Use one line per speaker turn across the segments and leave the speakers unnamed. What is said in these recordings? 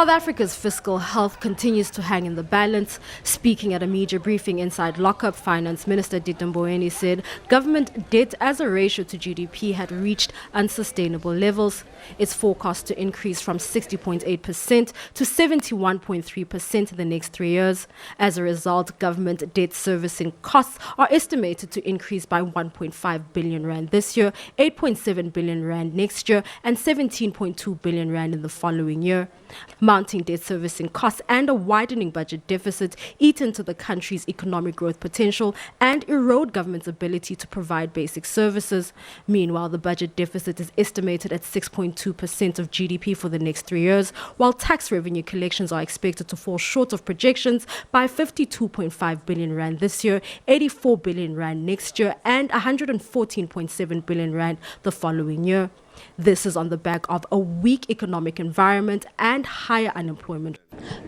South Africa's fiscal health continues to hang in the balance. Speaking at a media briefing inside lockup, Finance Minister Tito Mboweni said government debt as a ratio to GDP had reached unsustainable levels. It's forecast to increase from 60.8% to 71.3% in the next 3 years. As a result, government debt servicing costs are estimated to increase by 1.5 billion rand this year, 8.7 billion rand next year, and 17.2 billion rand in the following year. Mounting debt servicing costs and a widening budget deficit eat into the country's economic growth potential and erode government's ability to provide basic services. Meanwhile, the budget deficit is estimated at 6.2% of GDP for the next 3 years, while tax revenue collections are expected to fall short of projections by 52.5 billion rand this year, 84 billion rand next year, and 114.7 billion rand the following year. This is on the back of a weak economic environment and higher unemployment.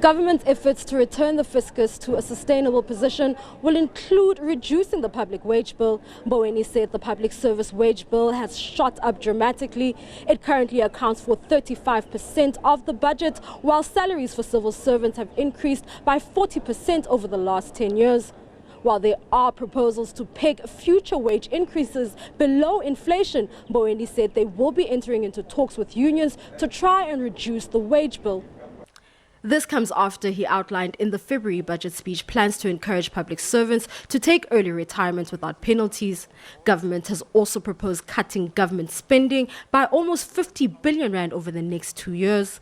Government's efforts to return the fiscus to a sustainable position will include reducing the public wage bill. Mboweni said the public service wage bill has shot up dramatically. It currently accounts for 35% of the budget, while salaries for civil servants have increased by 40% over the last 10 years. While there are proposals to peg future wage increases below inflation, Mboweni said they will be entering into talks with unions to try and reduce the wage bill. This comes after he outlined in the February budget speech plans to encourage public servants to take early retirement without penalties. Government has also proposed cutting government spending by almost 50 billion rand over the next 2 years.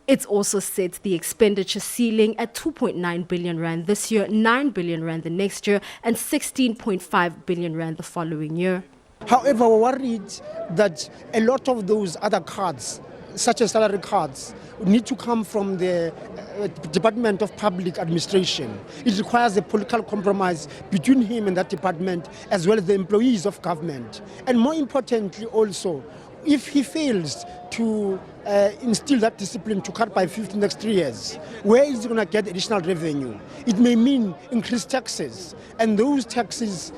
It's also set the expenditure ceiling at 2.9 billion rand this year, 9 billion rand the next year, and 16.5 billion rand the following year.
However, we're worried that a lot of those other cards, such as salary cards, need to come from the Department of Public Administration. It requires a political compromise between him and that department, as well as the employees of government. And more importantly also, if he fails to instill that discipline to cut by 50 next 3 years, where is he going to get additional revenue? It may mean increased taxes, and those taxes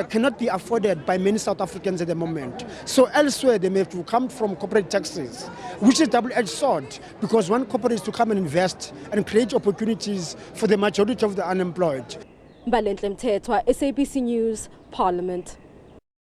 cannot be afforded by many South Africans at the moment. So elsewhere they may have to come from corporate taxes, which is a double-edged sword, because one corporate is to come and invest and create opportunities for the majority of the unemployed.
Mbalenhle Mthethwa, SABC News, Parliament.